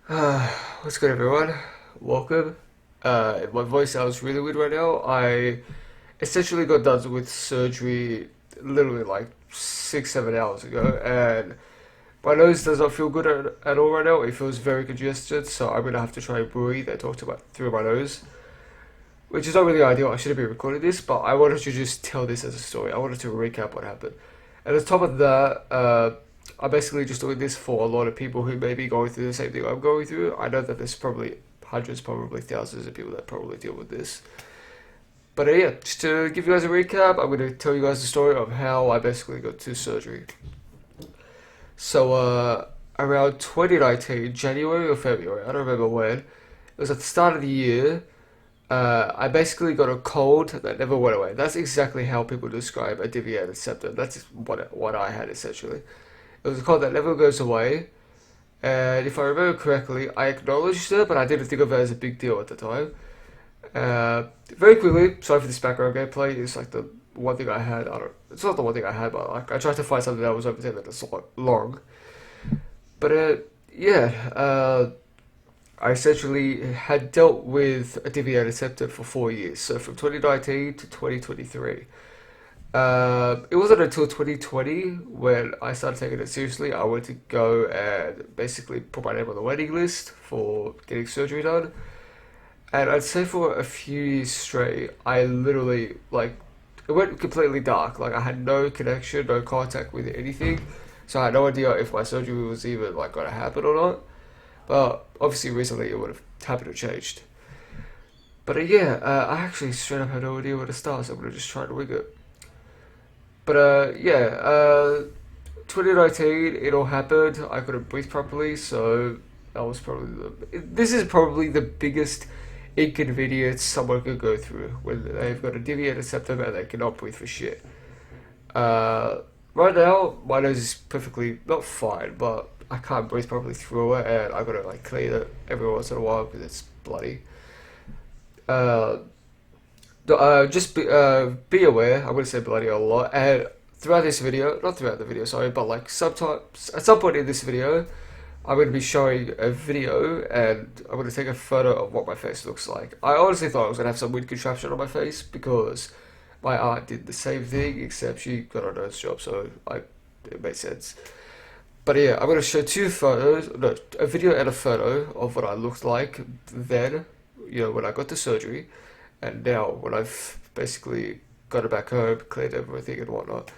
What's good, everyone? Welcome. My voice sounds really weird right now. I essentially got done with surgery literally like 6, 7 hours ago, and my nose does not feel good at all right now. It feels very congested, so I'm gonna have to try and breathe and talk to through my nose, which is not really ideal. I shouldn't be recording this, but I wanted to just tell this as a story. I wanted to recap what happened. And on top of that, I'm basically just doing this for a lot of people who may be going through the same thing I'm going through. I know that there's probably hundreds, probably thousands of people that probably deal with this. But yeah, just to give you guys a recap, I'm going to tell you guys the story of how I basically got to surgery. So, around 2019, January or February, I don't remember when, it was at the start of the year, I basically got a cold that never went away. That's exactly how people describe a deviated septum. That's what I had essentially. It was a cold that never goes away, and if I remember correctly, I acknowledged it, but I didn't think of it as a big deal at the time. Very quickly, sorry for this background gameplay. It's like the one thing I had. I don't. It's not the one thing I had, but like I tried to find something that was over there that's long. But yeah. I essentially had dealt with a deviated septum for 4 years, so from 2019 to 2023. It wasn't until 2020 when I started taking it seriously. I went to go and basically put my name on the waiting list for getting surgery done. And I'd say for a few years straight, I literally, like, it went completely dark. Like, I had no connection, no contact with anything. So I had no idea if my surgery was even, like, going to happen or not. But obviously, recently it would have happened or changed. But yeah, I actually straight up had no idea where to start, so I'm going to just try to wing it. But yeah, 2019, it all happened. I couldn't breathe properly, so that was probably this is probably the biggest inconvenience someone could go through when they've got a deviated septum and they cannot breathe for shit. Uh, right now, my nose is perfectly not fine, but I can't breathe properly through it, and I gotta like clean it every once in a while because it's bloody. Uh, be aware. I'm gonna say bloody a lot, and throughout this video, not throughout the video, sorry, but like sometimes at some point in this video, I'm going to be showing a video and I'm going to take a photo of what my face looks like. I honestly thought I was going to have some weird contraption on my face because my aunt did the same thing, except she got a nose job, so it made sense. But yeah, I'm going to show two photos, no, a video and a photo of what I looked like then, when I got the surgery, and now when I've basically got it back home, cleared everything and whatnot.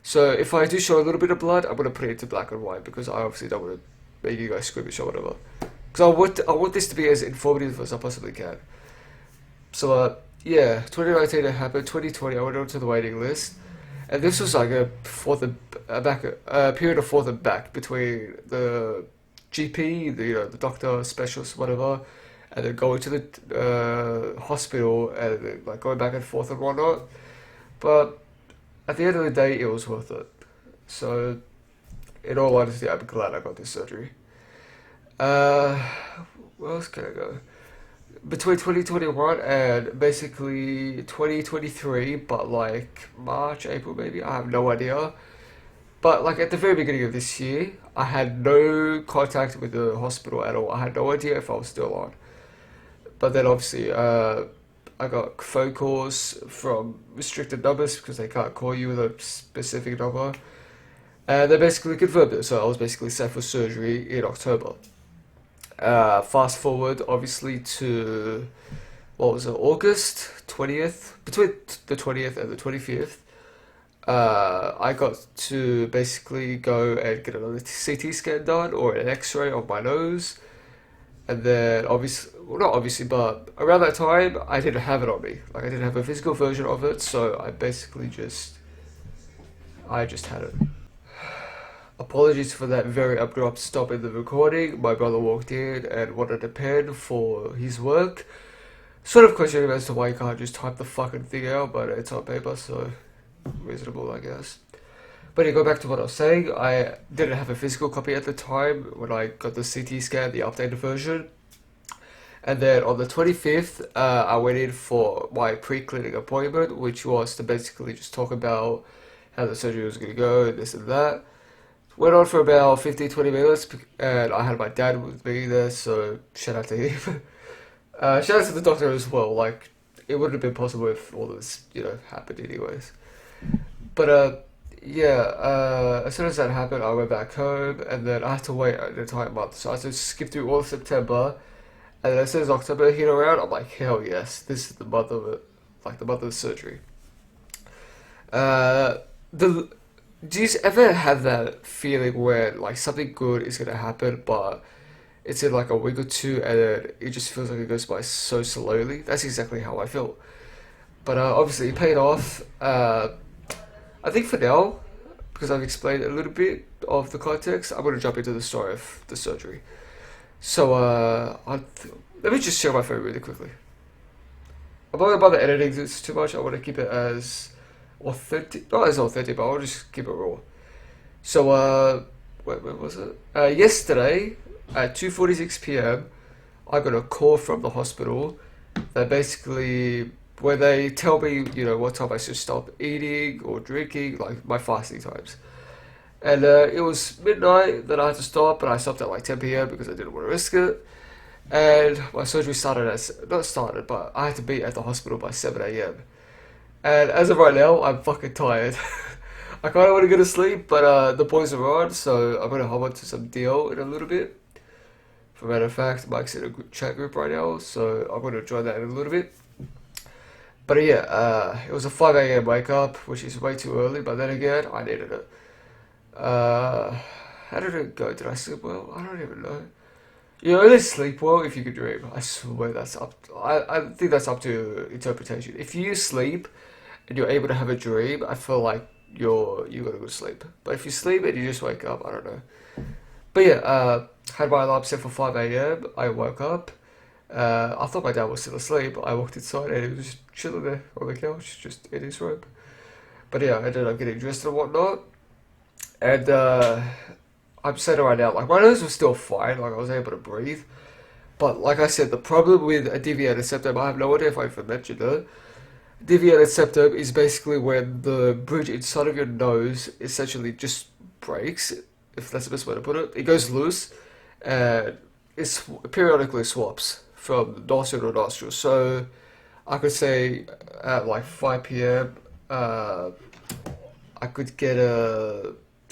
So if I do show a little bit of blood, I'm going to put it into black and white because I obviously don't want to make you guys squeamish or whatever. Because I want this to be as informative as I possibly can. So yeah, 2019 it happened. 2020 I went onto the waiting list, and this was like a period of forth and back between the GP, the doctor, specialist, whatever, and then going to the hospital and then, like going back and forth and whatnot. But at the end of the day, it was worth it. So in all honesty, I'm glad I got this surgery. Uh, where else can I go? Between 2021 and basically 2023, but like March, April maybe, I have no idea. But like at the very beginning of this year, I had no contact with the hospital at all. I had no idea if I was still on. But then obviously, I got phone calls from restricted numbers because they can't call you with a specific number. And they basically confirmed it. So I was basically set for surgery in October. Fast forward, obviously, to what was it, August 20th? Between the 20th and the 25th, I got to basically go and get another CT scan done or an x ray of my nose. And then, obviously, well, not obviously, but around that time, I didn't have it on me. Like, I didn't have a physical version of it, so I just had it. Apologies for that very abrupt stop in the recording. My brother walked in and wanted a pen for his work. Sort of questioning as to why you can't just type the fucking thing out, but it's on paper, so reasonable, I guess. But yeah, go back to what I was saying. I didn't have a physical copy at the time when I got the CT scan, the updated version. And then on the 25th, I went in for my pre-clinic appointment, which was to basically just talk about how the surgery was going to go, this and that. Went on for about 15, 20 minutes, and I had my dad with me there, so shout out to him. Shout out to the doctor as well. Like, it wouldn't have been possible if all this, happened anyways. But yeah. As soon as that happened, I went back home, and then I had to wait an entire month. So I had to skip through all of September, and then as soon as October hit around, I'm like, hell yes, this is the month of it, like the month of the surgery. Uh, the Do you ever have that feeling where like something good is gonna happen, but it's in like a week or two, and then it just feels like it goes by so slowly? That's exactly how I feel. But obviously, it paid off. I think for now, because I've explained a little bit of the context, I'm gonna jump into the story of the surgery. So let me just share my phone really quickly. I'm not gonna bother editing this too much. I want to keep it as authentic, not as authentic, but I'll just keep it raw. So when was it? Yesterday at 2:46 p.m. I got a call from the hospital that basically where they tell me, what time I should stop eating or drinking, like my fasting times. And it was midnight that I had to stop, but I stopped at like 10 p.m. because I didn't want to risk it. And my surgery started not started, but I had to be at the hospital by 7 a.m. And as of right now, I'm fucking tired. I kind of want to go to sleep, but the boys are on, so I'm going to hop onto some deal in a little bit. For a matter of fact, Mike's in a chat group right now, so I'm going to join that in a little bit. But yeah, it was a 5 a.m. wake up, which is way too early, but then again, I needed it. Uh, how did it go? Did I sleep well? I don't even know. You only sleep well if you can dream. I swear that's up. I think that's up to interpretation. If you sleep and you're able to have a dream, I feel like you got a good sleep. But if you sleep and you just wake up, I don't know. But yeah, had my alarm set for 5 a.m. I woke up. I thought my dad was still asleep. I walked inside and he was just chilling there on the couch, just in his robe. But yeah, I ended up getting dressed and whatnot. And I'm saying right now, like my nose was still fine, like I was able to breathe. But like I said, the problem with a deviated septum, I have no idea if I even mentioned it. Deviated septum is basically when the bridge inside of your nose essentially just breaks, if that's the best way to put it. It goes loose and periodically swaps from nostril to nostril. So I could say at like 5 p.m. I could get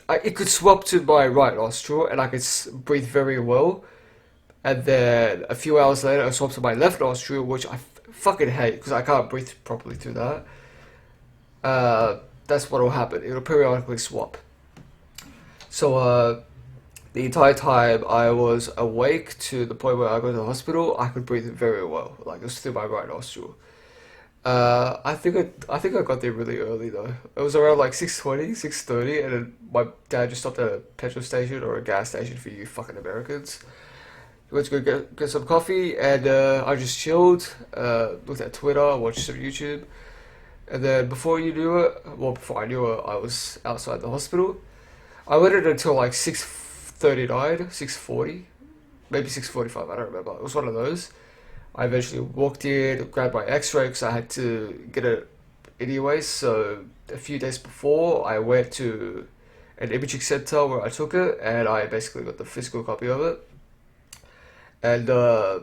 it could swap to my right nostril and I could breathe very well. And then a few hours later, I swap to my left nostril, which I fucking hate because I can't breathe properly through that. That's what will happen. It'll periodically swap. So the entire time I was awake to the point where I go to the hospital, I could breathe very well. Like it was through my right nostril. I think I got there really early though. It was around like 6:20, 6:30, and then my dad just stopped at a petrol station or a gas station for you fucking Americans. He went to go get some coffee, and I just chilled, looked at Twitter, watched some YouTube, and then before I knew it, I was outside the hospital. I waited until like 6:39, 6:40, maybe 6:45. I don't remember. It was one of those. I eventually walked in, grabbed my X-ray because I had to get it anyway. So a few days before, I went to an imaging center where I took it, and I basically got the physical copy of it, and I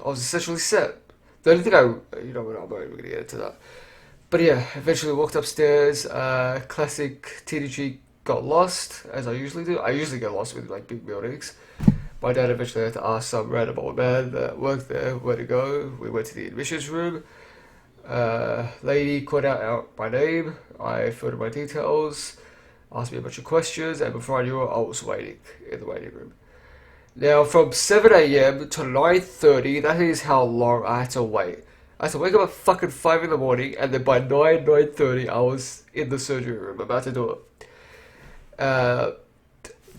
was essentially set. The only thing I'm not even gonna get into that. But yeah, eventually walked upstairs. Classic TDG got lost as I usually do. I usually get lost with like big buildings. My dad eventually had to ask some random old man that worked there where to go. We went to the admissions room. Lady called out my name. I filled in my details, asked me a bunch of questions, and before I knew it, I was waiting in the waiting room. Now, from 7 a.m. to 9:30, that is how long I had to wait. I had to wake up at fucking 5 in the morning, and then by 9:30, I was in the surgery room about to do it. Uh,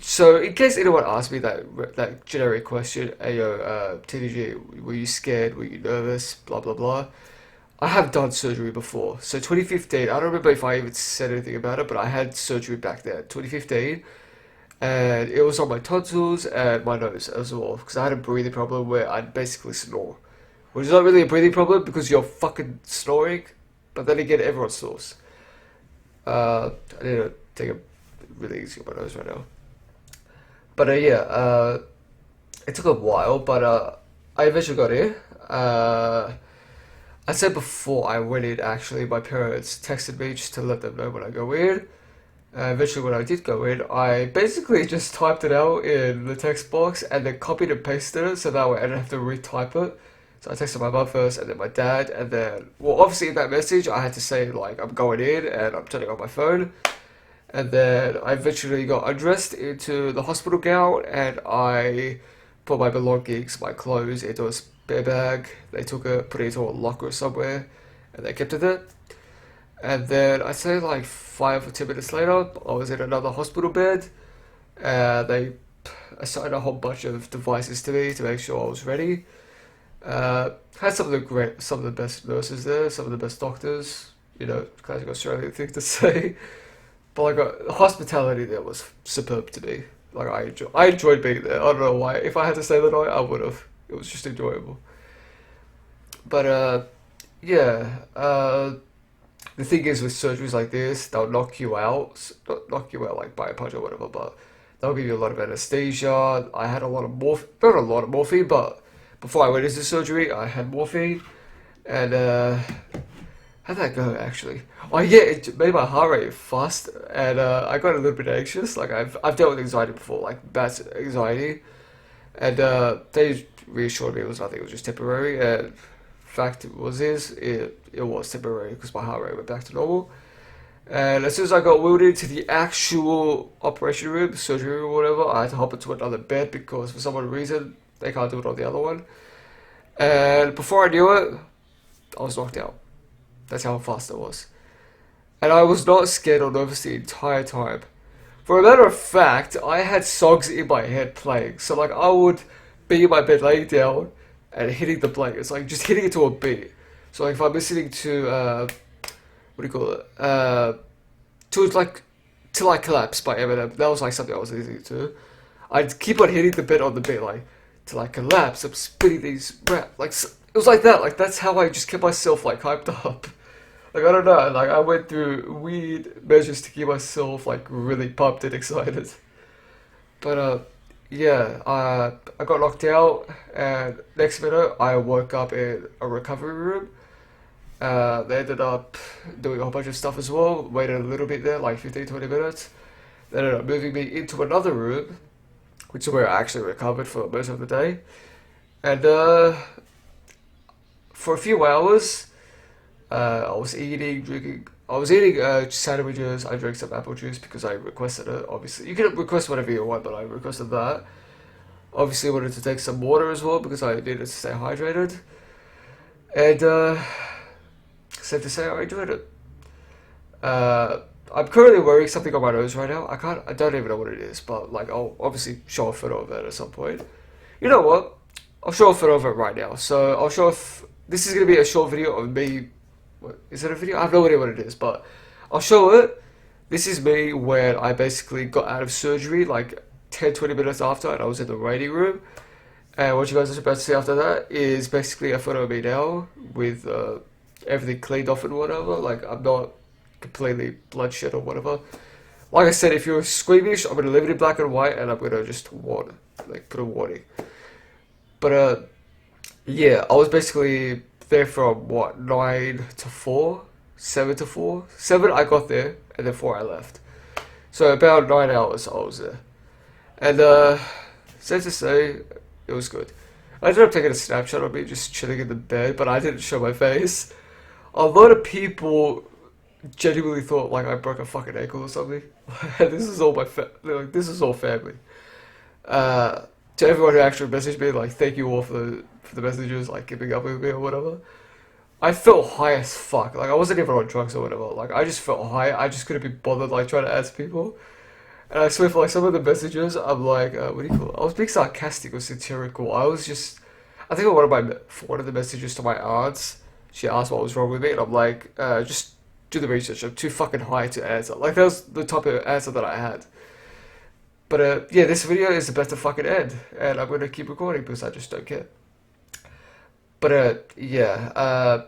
So, in case anyone asks me that generic question, hey yo, TDG, were you scared? Were you nervous? Blah blah blah. I have done surgery before. So 2015, I don't remember if I even said anything about it, but I had surgery back then, 2015, and it was on my tonsils and my nose as well, because I had a breathing problem where I'd basically snore, which is not really a breathing problem because you're fucking snoring, but then again, everyone snores. I need to take a really easy on my nose right now. But yeah, it took a while, but I eventually got in. I said before I went in, actually, my parents texted me just to let them know when I go in. Eventually, when I did go in, I basically just typed it out in the text box and then copied and pasted it so that way I didn't have to retype it. So I texted my mum first and then my dad, and then, well, obviously in that message, I had to say, like, I'm going in and I'm turning off my phone. And then I eventually got undressed into the hospital gown and I put my belongings, my clothes into a spare bag. They took it, put it into a locker somewhere, and they kept it there. And then I'd say like 5 or 10 minutes later, I was in another hospital bed. They assigned a whole bunch of devices to me to make sure I was ready. Had some of the best nurses there, some of the best doctors. You know, classic Australian thing to say. But like the hospitality there was superb to me. Like I enjoyed being there. I don't know why. If I had to stay the night, I would have. It was just enjoyable. But yeah. The thing is with surgeries like this, they'll knock you out, not knock you out like by a punch or whatever, but they'll give you a lot of anesthesia. I had a lot of not a lot of morphine, but before I went into surgery, I had morphine, and how'd that go actually? Oh yeah, it made my heart rate fast, and I got a little bit anxious. Like I've dealt with anxiety before, like bad anxiety, and they reassured me it was nothing. It was just temporary. And fact it was temporary because my heart rate went back to normal. And as soon as I got wheeled into the actual operation room, the surgery room, or whatever, I had to hop into another bed because for some odd reason they can't do it on the other one. And before I knew it, I was knocked out. That's how fast it was. And I was not scared or nervous the entire time. For a matter of fact, I had songs in my head playing. So like I would be in my bed laying down and hitting the blankets, like just hitting it to a beat. So like if I'm listening to what do you call it? To like Till I Collapse by Eminem, that was like something I was listening to. I'd keep on hitting the bit on the beat, like Till I Collapse. I'm spitting these rap, like it was like that. Like that's how I just kept myself like hyped up. Like I don't know, like I went through weird measures to keep myself like really pumped and excited. But yeah, I got knocked out, and next minute I woke up in a recovery room. They ended up doing a whole bunch of stuff as well. Waited a little bit there, like 15, 20 minutes. They ended up moving me into another room, which is where I actually recovered for most of the day. And for a few hours, I was eating, drinking. I was eating sandwiches. I drank some apple juice because I requested it. Obviously, you can request whatever you want, but I requested that. Obviously, I wanted to take some water as well because I needed to stay hydrated. And safe to say, I enjoyed it. Uh, I'm currently wearing something on my nose right now. I don't even know what it is, but like, I'll obviously show a photo of it at some point. You know what? I'll show a photo of it right now. So I'll show if this is gonna be a short video of me. What is it a video? I have no idea what it is, but I'll show it. This is me when I basically got out of surgery, like 10, 20 minutes after, and I was in the waiting room. And what you guys are about to see after that is basically a photo of me now with everything cleaned off and whatever. Like I'm not completely bloodshed or whatever. Like I said, if you're squeamish, I'm gonna leave it in black and white, and I'm gonna just warn, like put a warning. But yeah, I was basically there from what 9 to 4, 7 to 4, 7 I got there, and then 4 I left. So about 9 hours I was there, and safe to say, it was good. I ended up taking a snapshot of me just chilling in the bed, but I didn't show my face. A lot of people genuinely thought like I broke a fucking ankle or something. This is all like this is all family. Uh, to everyone who actually messaged me, like thank you all for the messages, like keeping up with me or whatever. I felt high as fuck. Like I wasn't even on drugs or whatever. Like I just felt high. I just couldn't be bothered like trying to answer people. And I swear for like some of the messages, I'm like, what do you call it? I was being sarcastic or satirical. I was just, I think for one of the messages to my aunts, she asked what was wrong with me, and I'm like, just do the research. I'm too fucking high to answer. Like that was the type of answer that I had. But yeah, this video is about to fucking end, and I'm gonna keep recording because I just don't care. But yeah,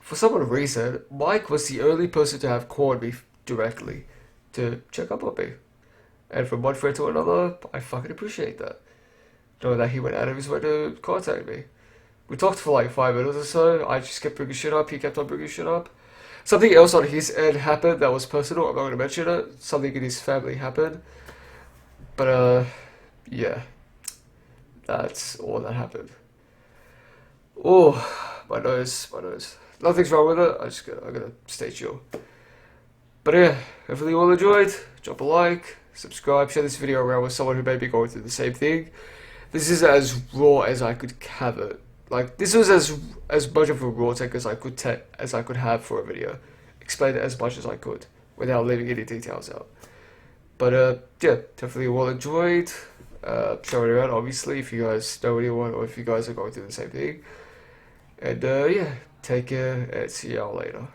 for some odd reason, Mike was the only person to have called me directly to check up on me. And from one friend to another, I fucking appreciate that. Knowing that he went out of his way to contact me. We talked for like 5 minutes or so. I just kept bringing shit up. He kept on bringing shit up. Something else on his end happened that was personal. I'm not going to mention it. Something in his family happened. But, yeah. That's all that happened. Oh, my nose, my nose. Nothing's wrong with it. I'm gonna stay chill. But yeah, hopefully you all enjoyed. Drop a like, subscribe, share this video around with someone who may be going through the same thing. This is as raw as I could have it. Like, this was as much of a raw take as I could have for a video. Explain it as much as I could without leaving any details out. But yeah, definitely you all enjoyed. Share it around, obviously, if you guys know anyone or if you guys are going through the same thing. And yeah, take care and see y'all later.